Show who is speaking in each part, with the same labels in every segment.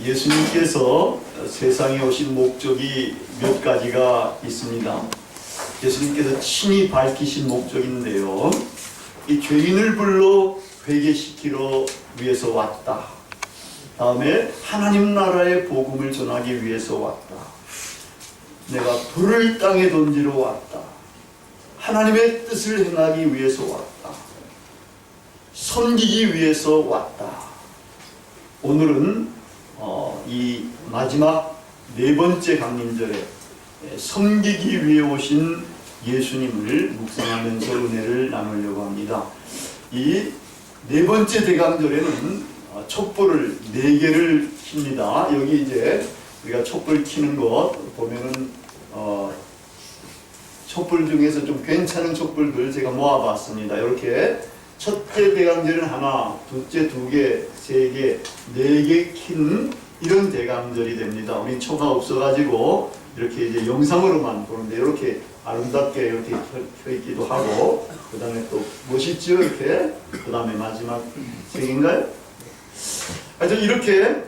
Speaker 1: 예수님께서 세상에 오신 목적이 몇 가지가 있습니다. 예수님께서 친히 밝히신 목적인데요, 이 죄인을 불러 회개시키러 위해서 왔다. 다음에 하나님 나라의 복음을 전하기 위해서 왔다. 내가 불을 땅에 던지러 왔다. 하나님의 뜻을 행하기 위해서 왔다. 섬기기 위해서 왔다. 오늘은 이 마지막 네 번째 강림절에 섬기기 위해 오신 예수님을 묵상하면서 은혜를 나누려고 합니다. 이 네 번째 대강절에는 촛불을 4개를 킵니다. 여기 이제 우리가 촛불 켜는 것 보면은 촛불 중에서 좀 괜찮은 촛불들 제가 모아봤습니다. 이렇게 첫째 대강절은 하나, 둘째 2개, 3개, 4개 킨 이런 대강절이 됩니다. 우린 초가 없어가지고 이렇게 이제 영상으로만 보는데 이렇게 아름답게 이렇게 켜 있기도 하고, 그 다음에 또 멋있죠 이렇게. 그 다음에 마지막 3개인가요? 하여튼 이렇게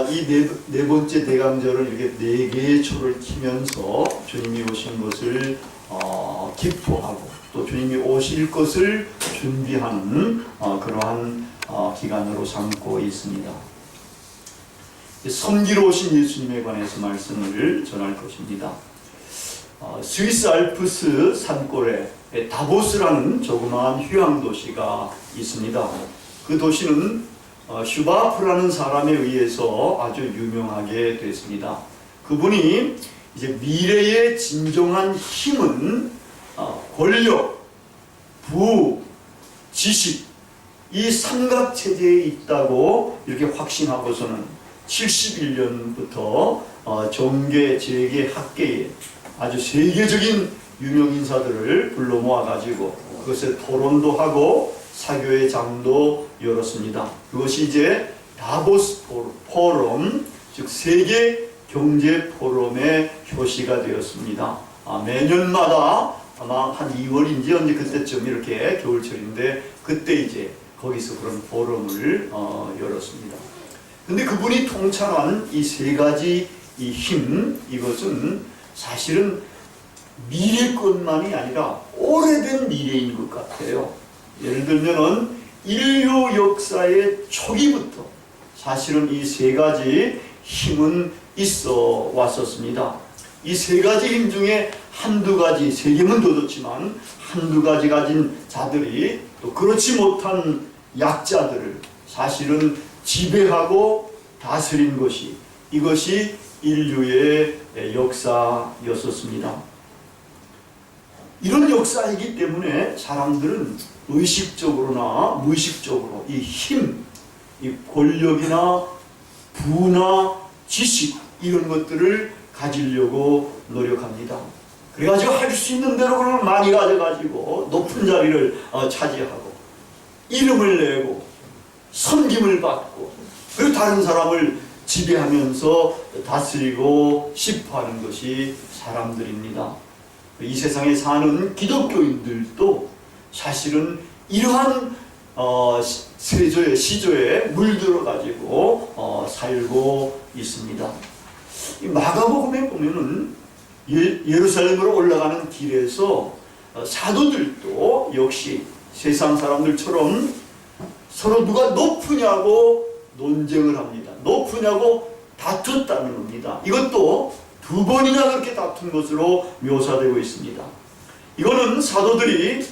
Speaker 1: 이 네 번째 대강절을 이렇게 4개의 초를 키면서 주님이 오신 것을 기뻐하고 또 주님이 오실 것을 준비하는 그러한 기간으로 삼고 있습니다. 섬기러 오신 예수님에 관해서 말씀을 전할 것입니다. 스위스 알프스 산골에 다보스라는 조그마한 휴양 도시가 있습니다. 그 도시는 슈바프라는 사람에 의해서 아주 유명하게 됐습니다. 그분이 이제 미래의 진정한 힘은 권력, 부, 지식 이 삼각체제에 있다고 이렇게 확신하고서는 71년부터 정계, 재계, 학계에 아주 세계적인 유명 인사들을 불러 모아가지고 그것에 토론도 하고 사교의 장도 열었습니다. 그것이 이제 다보스 포럼, 즉 세계 경제 포럼의 표시가 되었습니다. 매년마다 아마 한 2월인지 언제 그때쯤 이렇게 겨울철인데 그때 이제 거기서 그런 포럼을 열었습니다. 근데 그분이 통찰한 이 3가지 이 힘, 이것은 사실은 미래 것만이 아니라 오래된 미래인 것 같아요. 예를 들면은 인류 역사의 초기부터 사실은 이 3가지 힘은 있어 왔었습니다. 이 3가지 힘 중에 한두 가지, 3개면 더 좋지만 한두 가지 가진 자들이 또 그렇지 못한 약자들을 사실은 지배하고 다스린 것이, 이것이 인류의 역사였었습니다. 이런 역사이기 때문에 사람들은 의식적으로나 무의식적으로 이 힘, 이 권력이나 부나 지식 이런 것들을 가지려고 노력합니다. 그래가지고 할 수 있는 대로 그걸 많이 가져가지고 높은 자리를 차지하고 이름을 내고 섬김을 받고 그리고 다른 사람을 지배하면서 다스리고 싶어 하는 것이 사람들입니다. 이 세상에 사는 기독교인들도 사실은 이러한 시조에 물들어가지고 살고 있습니다. 마가복음에 보면은 예루살렘으로 올라가는 길에서 사도들도 역시 세상 사람들처럼 서로 누가 높으냐고 논쟁을 합니다. 높으냐고 다퉜다는 겁니다. 이것도 2번이나 그렇게 다툰 것으로 묘사되고 있습니다. 이거는 사도들이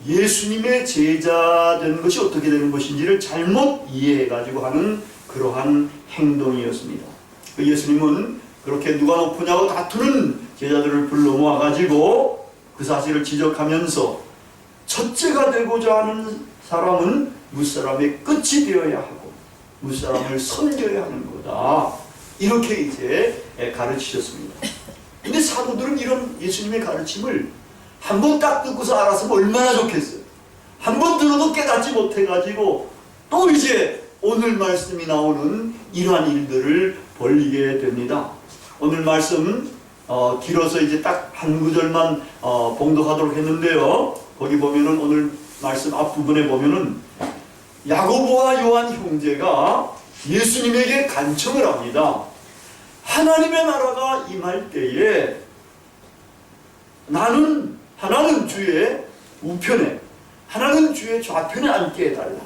Speaker 1: 예수님의 제자 되는 것이 어떻게 되는 것인지를 잘못 이해해가지고 하는 그러한 행동이었습니다. 예수님은 그렇게 누가 높으냐고 다투는 제자들을 불러 모아가지고 그 사실을 지적하면서 첫째가 되고자 하는 사람은 무사람의 끝이 되어야 하고 무사람을 섬겨야 하는 거다. 이렇게 이제 가르치셨습니다. 근데 사도들은 이런 예수님의 가르침을 한 번 딱 듣고서 알았으면 얼마나 좋겠어요. 한 번 들어도 깨닫지 못해가지고 또 이제 오늘 말씀이 나오는 이러한 일들을 벌이게 됩니다. 오늘 말씀 길어서 이제 딱 한 구절만 봉독하도록 했는데요. 거기 보면은 오늘 말씀 앞부분에 보면은 야고보와 요한 형제가 예수님에게 간청을 합니다. 하나님의 나라가 임할 때에 하나는 주의 우편에, 하나는 주의 좌편에 앉게 해달라.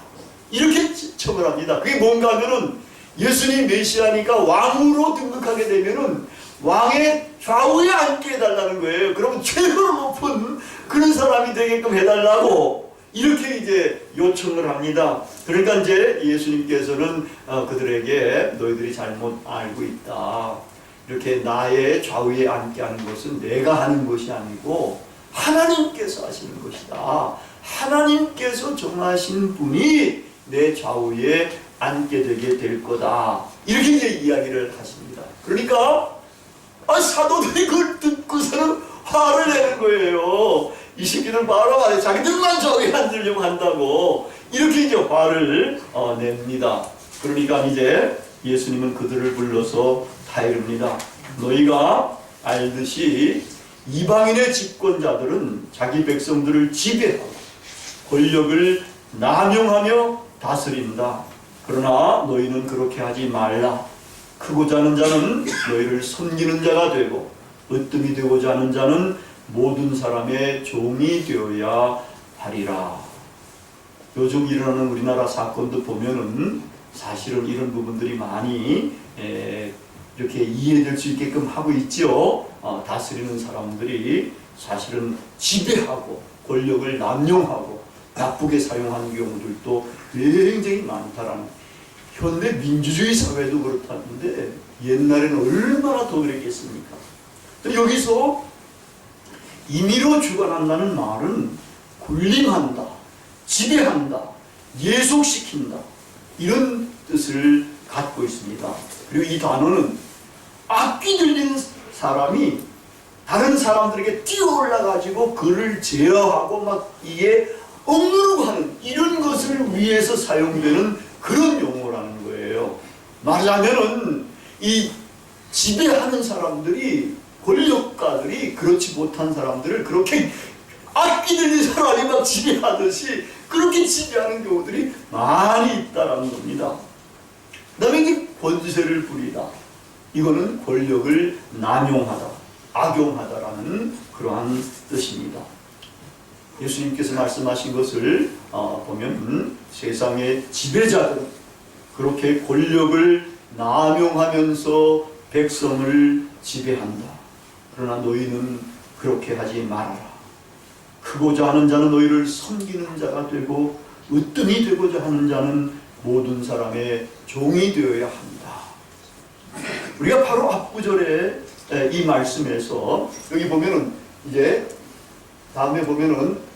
Speaker 1: 이렇게 청을 합니다. 그게 뭔가 하면은 예수님 메시아니까 왕으로 등극하게 되면은 왕의 좌우에 앉게 해달라는 거예요. 그러면 최고로 높은 그런 사람이 되게끔 해달라고 이렇게 이제 요청을 합니다. 그러니까 이제 예수님께서는 그들에게 너희들이 잘못 알고 있다. 이렇게 나의 좌우에 앉게 하는 것은 내가 하는 것이 아니고 하나님께서 하시는 것이다. 하나님께서 정하신 분이 내 좌우에 앉게 되게 될 거다. 이렇게 이제 이야기를 하십니다. 그러니까 사도들이 그걸 듣고서는 화를 내는 거예요. 이 새끼들 봐라 말이야. 자기들만 좌우에 앉으려고 한다고 이렇게 이제 화를 냅니다. 그러니까 이제 예수님은 그들을 불러서 다 이릅니다. 너희가 알듯이 이방인의 집권자들은 자기 백성들을 지배하고 권력을 남용하며 다스린다. 그러나 너희는 그렇게 하지 말라. 크고자 하는 자는 너희를 섬기는 자가 되고 으뜸이 되고자 하는 자는 모든 사람의 종이 되어야 하리라. 요즘 일어나는 우리나라 사건도 보면은 사실은 이런 부분들이 많이 이렇게 이해될 수 있게끔 하고 있죠. 다스리는 사람들이 사실은 지배하고 권력을 남용하고 나쁘게 사용하는 경우들도 굉장히 많다라는. 현대 민주주의 사회도 그렇다는데 옛날에는 얼마나 더 그랬겠습니까? 여기서 임의로 주관한다는 말은 군림한다, 지배한다, 예속시킨다 이런 뜻을 갖고 있습니다. 그리고 이 단어는 악기 들리는 사람이 다른 사람들에게 뛰어올라가지고 그를 제어하고 막 이게 억누르고 하는 이런 것을 위해서 사용되는 그런 용어라는 거예요. 말하자면은 이 지배하는 사람들이, 권력가들이 그렇지 못한 사람들을 그렇게 악기 들린 사람이 막 지배하듯이 그렇게 지배하는 경우들이 많이 있다라는 겁니다. 그 다음에 이제 권세를 부리다. 이거는 권력을 남용하다, 악용하다라는 그러한 뜻입니다. 예수님께서 말씀하신 것을 보면 세상의 지배자들은 그렇게 권력을 남용하면서 백성을 지배한다. 그러나 너희는 그렇게 하지 말아라. 크고자 하는 자는 너희를 섬기는 자가 되고 으뜸이 되고자 하는 자는 모든 사람의 종이 되어야 한다. 우리가 바로 앞구절에 이 말씀에서 여기 보면은 이제 다음에 보면은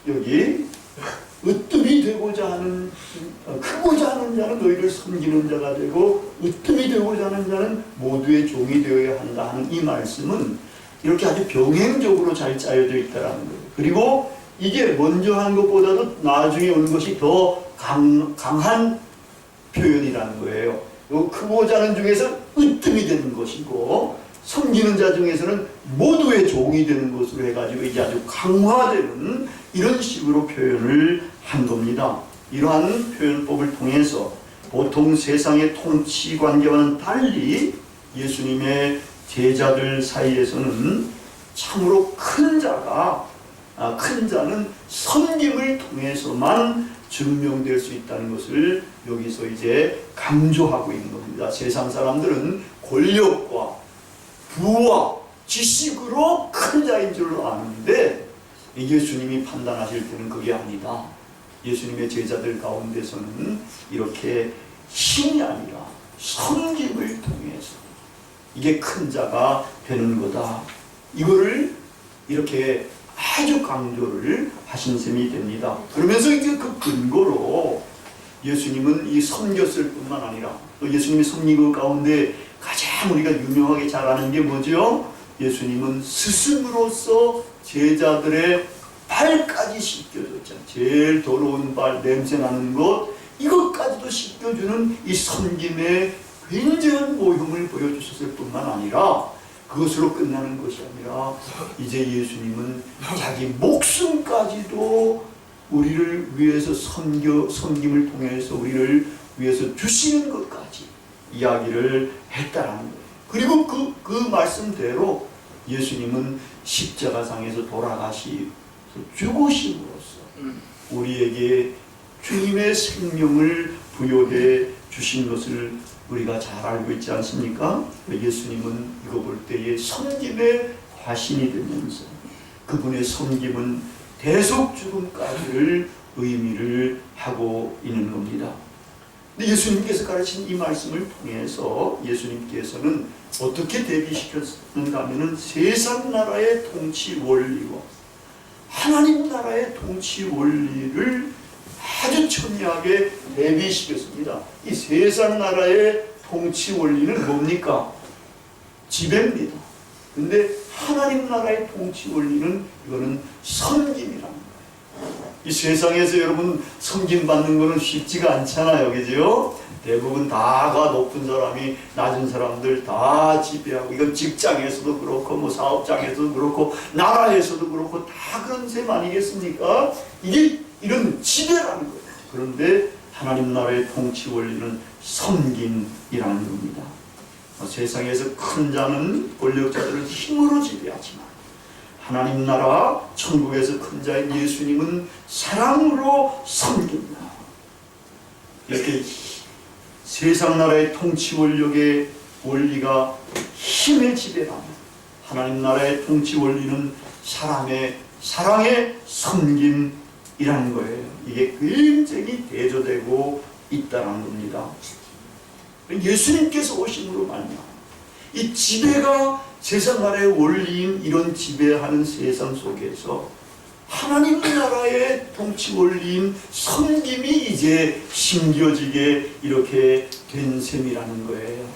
Speaker 1: 여기 으뜸이 되고자 하는 크고자 하는 자는 너희를 섬기는 자가 되고 으뜸이 되고자 하는 자는 모두의 종이 되어야 한다 하는 이 말씀은 이렇게 아주 병행적으로 잘 짜여져 있다는 거예요. 그리고 이게 먼저 한 것보다도 나중에 온 것이 더 강한 표현이라는 거예요. 크고자 하는 중에서 으뜸이 되는 것이고 섬기는 자 중에서는 모두의 종이 되는 것으로 해가지고 이제 아주 강화되는 이런 식으로 표현을 한 겁니다. 이러한 표현법을 통해서 보통 세상의 통치 관계와는 달리 예수님의 제자들 사이에서는 참으로 큰 자는 섬김을 통해서만 증명될 수 있다는 것을 여기서 이제 강조하고 있는 겁니다. 세상 사람들은 권력과 부와 지식으로 큰 자인 줄로 아는데 예수님이 판단하실 때는 그게 아니다. 예수님의 제자들 가운데서는 이렇게 힘이 아니라 섬김을 통해서 이게 큰 자가 되는 거다. 이거를 이렇게 아주 강조를 하신 셈이 됩니다. 그러면서 이제 그 근거로 예수님은 이 섬겼을 뿐만 아니라 또 예수님이 섬긴 것 가운데 가장 우리가 유명하게 잘 아는 게 뭐죠? 예수님은 스승으로서 제자들의 발까지 씻겨줬잖아요. 제일 더러운 발, 냄새나는 것, 이것까지도 씻겨주는 이 섬김의 굉장한 모형을 보여주셨을 뿐만 아니라 그것으로 끝나는 것이 아니라 이제 예수님은 자기 목숨까지도 우리를 위해서 섬김을 통해서 우리를 위해서 주시는 것까지 이야기를 했다라는 거예요. 그리고 그 말씀대로 예수님은 십자가상에서 돌아가시 죽으심으로써 우리에게 주님의 생명을 부여해 주신 것을 우리가 잘 알고 있지 않습니까? 예수님은 이거 볼 때에 섬김의 화신이 되면서 그분의 섬김은 대속 죽음까지를 의미를 하고 있는 겁니다. 근데 예수님께서 가르친 이 말씀을 통해서 예수님께서는 어떻게 대비시켰는가 하면은 세상 나라의 통치 원리와 하나님 나라의 통치 원리를 아주 첨예하게 대비시켰습니다. 이 세상 나라의 통치 원리는 뭡니까? 지배입니다. 근데 하나님 나라의 통치 원리는 이거는 섬김이라는 거예요. 이 세상에서 여러분 섬김받는 거는 쉽지가 않잖아요. 그죠? 대부분 다가 높은 사람이 낮은 사람들 다 지배하고, 이건 직장에서도 그렇고 뭐 사업장에서도 그렇고 나라에서도 그렇고 다 그런 셈 아니겠습니까? 이게 이런 지배라는 거예요. 그런데 하나님 나라의 통치 원리는 섬김이라는 겁니다. 세상에서 큰 자는 권력자들을 힘으로 지배하지만 하나님 나라 천국에서 큰 자인 예수님은 사랑으로 섬긴다. 이렇게 세상 나라의 통치 원리가 힘의 지배라면 하나님 나라의 통치 원리는 사랑의 섬김이라는 거예요. 이게 굉장히 대조되고 있다는 겁니다. 예수님께서 오심으로 말미암아 이 지배가 세상 나라의 원리인 이런 지배하는 세상 속에서 하나님 나라의 통치 원리인 섬김이 이제 심겨지게 이렇게 된 셈이라는 거예요.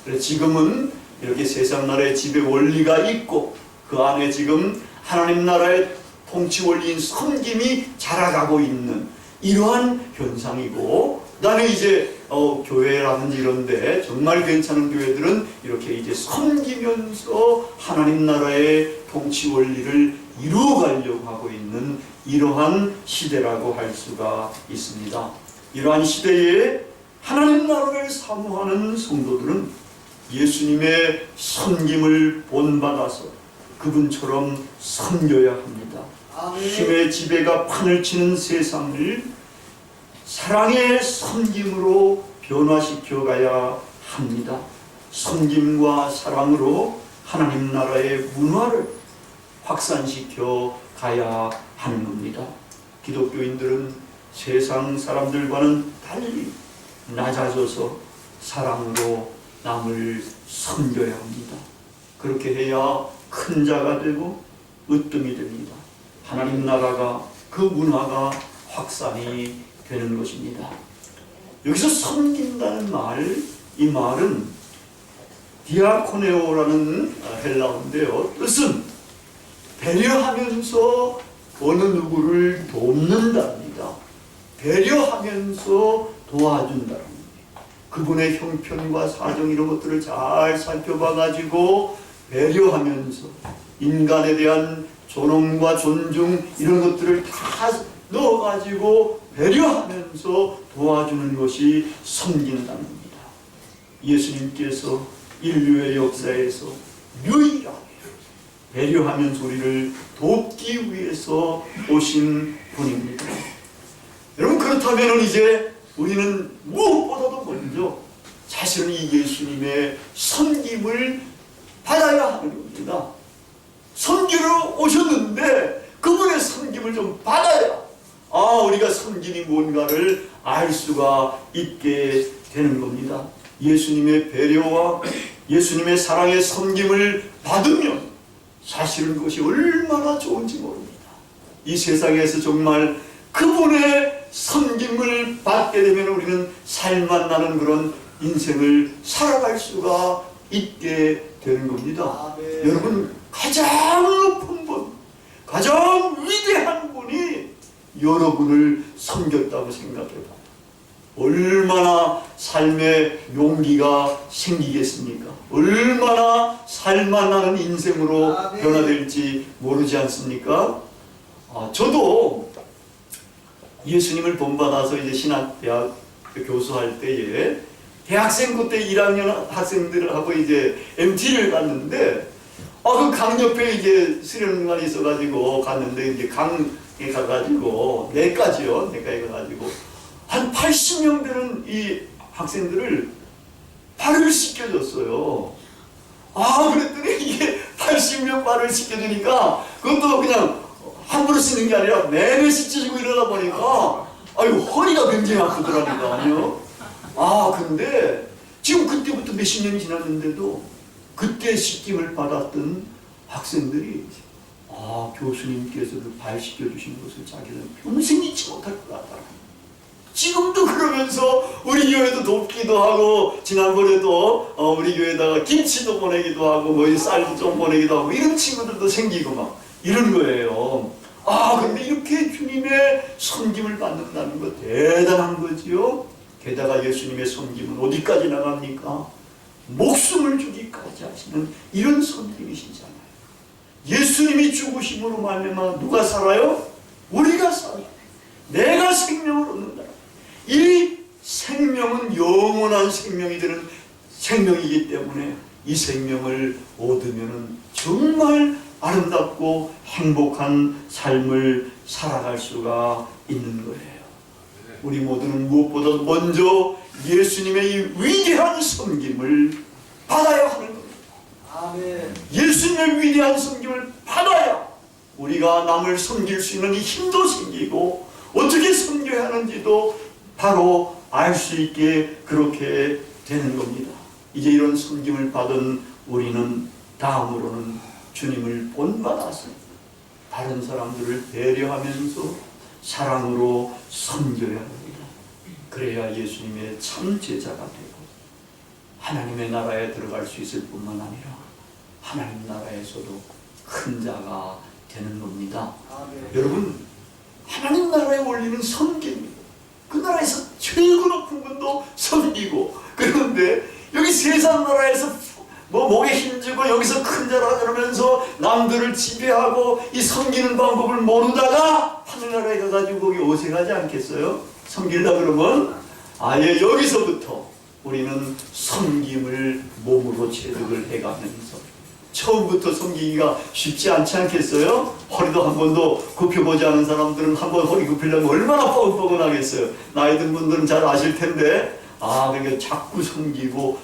Speaker 1: 그래서 지금은 이렇게 세상 나라의 지배 원리가 있고 그 안에 지금 하나님 나라의 통치 원리인 섬김이 자라가고 있는 이러한 현상이고, 그다음에 이제 교회라든지 이런데 정말 괜찮은 교회들은 이렇게 이제 섬기면서 하나님 나라의 통치 원리를 이루어가려고 하고 있는 이러한 시대라고 할 수가 있습니다. 이러한 시대에 하나님 나라를 사모하는 성도들은 예수님의 섬김을 본받아서 그분처럼 섬겨야 합니다. 힘의 지배가 판을 치는 세상을 사랑의 섬김으로 변화시켜 가야 합니다. 섬김과 사랑으로 하나님 나라의 문화를 확산시켜 가야 하는 겁니다. 기독교인들은 세상 사람들과는 달리 낮아져서 사랑으로 남을 섬겨야 합니다. 그렇게 해야 큰 자가 되고 으뜸이 됩니다. 하나님 나라가 그 문화가 확산이 되는 것입니다. 여기서 섬긴다는 말, 이 말은 디아코네오라는 헬라어인데요. 뜻은 배려하면서 어느 누구를 돕는답니다. 배려하면서 도와준다는 그분의 형편과 사정 이런 것들을 잘 살펴봐가지고 배려하면서 인간에 대한 존엄과 존중 이런 것들을 다 넣어가지고 배려하면서 도와주는 것이 섬긴다는 겁니다. 예수님께서 인류의 역사에서 유일하게 배려하면서 우리를 돕기 위해서 오신 분입니다. 여러분, 그렇다면 이제 우리는 무엇보다도 먼저 사실은 이 예수님의 섬김을 받아야 하는 겁니다. 섬기러 오셨는데 그분의 섬김을 좀 받아야 우리가 섬김이 뭔가를 알 수가 있게 되는 겁니다. 예수님의 배려와 예수님의 사랑의 섬김을 받으면 사실은 그것이 얼마나 좋은지 모릅니다. 이 세상에서 정말 그분의 섬김을 받게 되면 우리는 살맛 나는 그런 인생을 살아갈 수가 있게 되는 겁니다. 여러분, 가장 높은 분, 가장 위대한 분이 여러분을 섬겼다고 생각해봐요. 얼마나 삶의 용기가 생기겠습니까? 얼마나 살맛 나는 인생으로 변화될지 모르지 않습니까? 저도 예수님을 본받아서 이제 신학대학 교수할 때에 대학생 그때 1학년 학생들하고 이제 MT를 갔는데 그 강 옆에 이제 수련관이 있어가지고 갔는데 이제 강에 가가지고 내과에 가가지고 한 80명 되는 이 학생들을 발을 씻겨줬어요. 그랬더니 이게 80명 발을 씻겨주니까 그것도 그냥 함부로 씻는 게 아니라 매일 씻겨주고 이러다 보니까 허리가 굉장히 아프더라니까요. 근데 지금 그때부터 몇십 년이 지났는데도 그때 씻김을 받았던 학생들이 교수님께서 그 발 씻겨주신 것을 자기는 평생 잊지 못할 것 같다. 지금도 그러면서 우리 교회도 돕기도 하고 지난번에도 우리 교회에다가 김치도 보내기도 하고 뭐 쌀도 좀 보내기도 하고 이런 친구들도 생기고 막 이런 거예요. 근데 이렇게 주님의 섬김을 받는다는 거 대단한 거지요. 게다가 예수님의 섬김은 어디까지 나갑니까? 목숨을 주기까지 하시는 이런 섬김이시잖아요. 예수님이 죽으심으로 말미암아 누가 살아요? 우리가 살아요. 내가 생명을 얻는다. 이 생명은 영원한 생명이 되는 생명이기 때문에 이 생명을 얻으면 정말 아름답고 행복한 삶을 살아갈 수가 있는 거예요. 우리 모두는 무엇보다 먼저 예수님의 이 위대한 섬김을 받아야 하는 겁니다. 아멘. 예수님의 위대한 섬김을 받아야 우리가 남을 섬길 수 있는 이 힘도 생기고 어떻게 섬겨야 하는지도 바로 알 수 있게 그렇게 되는 겁니다. 이제 이런 섬김을 받은 우리는 다음으로는 주님을 본받아서 다른 사람들을 배려하면서 사랑으로 섬겨야 합니다. 그래야 예수님의 참 제자가 되고 하나님의 나라에 들어갈 수 있을 뿐만 아니라 하나님 나라에서도 큰 자가 되는 겁니다. 여러분, 하나님 나라에 올리는 섬김입니다. 그 나라에서 최고 높은 분도 섬기고, 그런데 여기 세상 나라에서 목에 힘주고 여기서 큰 자라 그러면서 남들을 지배하고 이 섬기는 방법을 모르다가 하늘나라에 가가지고 거기 어색하지 않겠어요? 섬기려고 그러면 여기서부터 우리는 섬김을 몸으로 체득을 해가면서 처음부터 섬기기가 쉽지 않지 않겠어요? 허리도 한 번도 굽혀보지 않은 사람들은 한 번 허리 굽히려면 얼마나 뻐근뻐근하겠어요. 나이 든 분들은 잘 아실 텐데 그러니까 자꾸 섬기고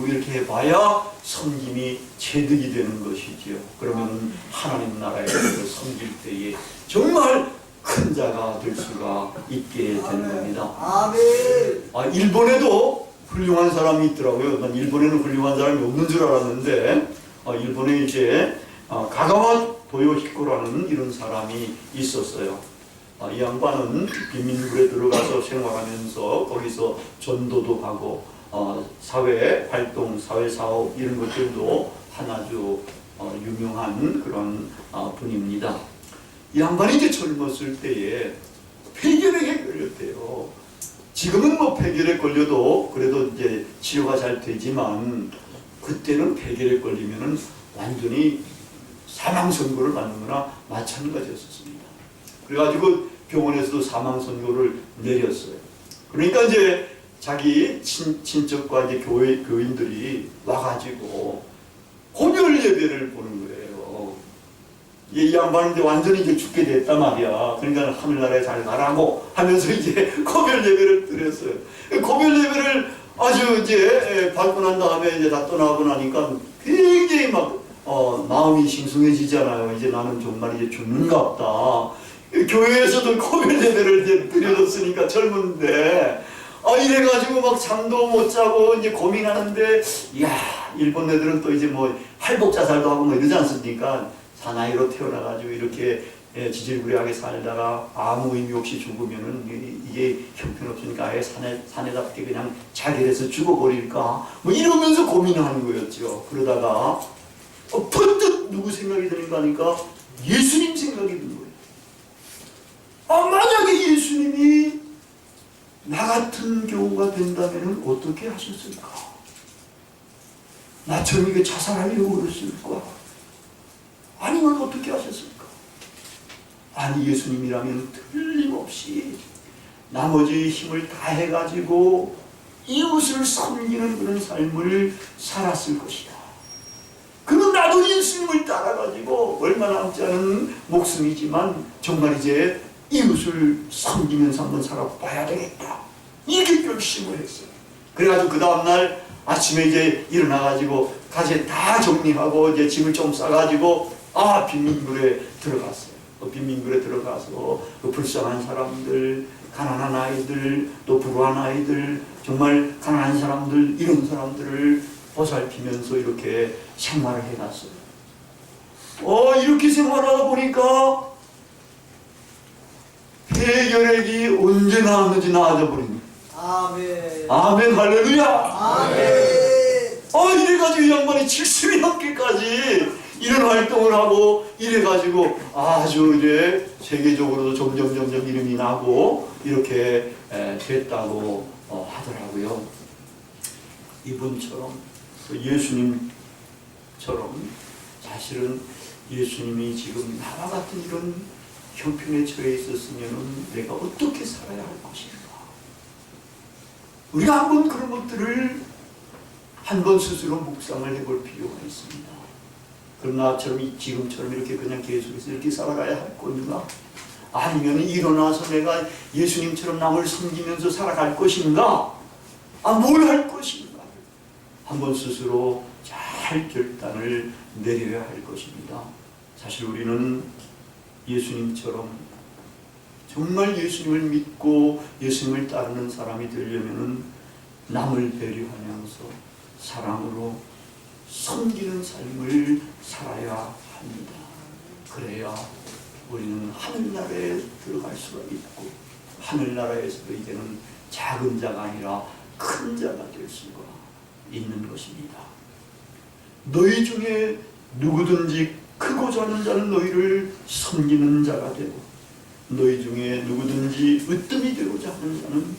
Speaker 1: 이렇게 해봐야 섬김이 체득이 되는 것이지요. 그러면 하나님 나라에서 섬길 때에 정말 큰 자가 될 수가 있게 되는 겁니다. 아멘. 일본에도 훌륭한 사람이 있더라고요. 난 일본에는 훌륭한 사람이 없는 줄 알았는데 일본에 이제 가가와 도요히코라는 이런 사람이 있었어요. 이 양반은 빈민굴에 들어가서 생활하면서 거기서 전도도 하고 사회 활동, 사회 사업 이런 것들도 아주 유명한 그런 분입니다. 이 양반이 이제 젊었을 때에 폐결핵에 걸렸대요. 지금은 뭐 폐결핵 걸려도 그래도 이제 치료가 잘 되지만 그때는 폐결핵 걸리면은 완전히 사망 선고를 받는 거나 마찬가지였습니다. 그래가지고 병원에서도 사망 선고를 내렸어요. 그러니까 이제 자기 친척과 이제 교인들이 와가지고 고별 예배를 보는 거예요. 이 양반은 이제 완전히 이제 죽게 됐단 말이야. 그러니까 하늘나라에 잘 가라고 하면서 이제 고별 예배를 드렸어요. 고별 예배를 아주 이제 받고 난 다음에 이제 다 떠나고 나니까 굉장히 막 마음이 싱숭해지잖아요. 이제 나는 정말 이제 죽는갑다. 교회에서도 고별 예배를 이제 드려줬으니까 젊은데 이래가지고 막 잠도 못 자고 이제 고민하는데 일본 애들은 또 이제 뭐 할복 자살도 하고 뭐 이러지 않습니까? 사나이로 태어나가지고 이렇게 지질구레하게 살다가 아무 의미 없이 죽으면은 이게 형편없으니까 아예 산에답게 그냥 자결해서 죽어버릴까 뭐 이러면서 고민하는 거였죠. 그러다가 번뜩 누구 생각이 드는가 하니까 예수님 생각이 든 거예요. 만약에 예수님이 나 같은 경우가 된다면 어떻게 하셨을까? 나처럼 이게 자살하려고 그랬을까? 아니면 어떻게 하셨을까? 아니 예수님이라면 틀림없이 나머지 힘을 다 해가지고 이웃을 섬기는 그런 삶을 살았을 것이다. 그는 나도 예수님을 따라가지고 얼마 남지 않은 목숨이지만 정말 이제 이웃을 섬기면서 한번 살아봐야 되겠다. 이렇게 결심을 했어요. 그래가지고 그 다음날 아침에 이제 일어나가지고 가재 다 정리하고 이제 짐을 좀 싸가지고 빈민굴에 들어갔어요. 빈민굴에 들어가서 그 불쌍한 사람들, 가난한 아이들, 또 불우한 아이들, 정말 가난한 사람들, 이런 사람들을 보살피면서 이렇게 생활을 해갔어요. 이렇게 생활하다 보니까 폐결핵이 언제 나왔는지 나아져버립니다.
Speaker 2: 아멘.
Speaker 1: 아멘, 할렐루야.
Speaker 2: 아멘.
Speaker 1: 이래가지고 이 양반이 70이 넘게까지 이런 활동을 하고 이래가지고 아주 이제 세계적으로도 점점 이름이 나고 이렇게 됐다고 하더라고요. 이분처럼 예수님처럼 사실은 예수님이 지금 나와 같은 이런 형편에 처해 있었으면 내가 어떻게 살아야 할 것인가. 우리가 한번 그런 것들을 한번 스스로 묵상을 해볼 필요가 있습니다. 그럼 나처럼 지금처럼 이렇게 그냥 계속해서 이렇게 살아가야 할 건가? 아니면 일어나서 내가 예수님처럼 남을 섬기면서 살아갈 것인가? 뭘 할 것인가? 한번 스스로 잘 결단을 내려야 할 것입니다. 사실 우리는 예수님처럼 정말 예수님을 믿고 예수님을 따르는 사람이 되려면 남을 배려하면서 사랑으로 섬기는 삶을 살아야 합니다. 그래야 우리는 하늘나라에 들어갈 수가 있고 하늘나라에서도 이제는 작은 자가 아니라 큰 자가 될 수가 있는 것입니다. 너희 중에 누구든지 크고자 하는 자는 너희를 섬기는 자가 되고 너희 중에 누구든지 으뜸이 되고자 하는 자는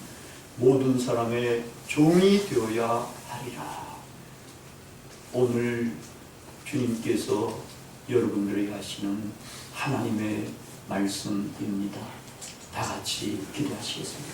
Speaker 1: 모든 사람의 종이 되어야 하리라. 오늘 주님께서 여러분들에게 하시는 하나님의 말씀입니다. 다 같이 기도하시겠습니다.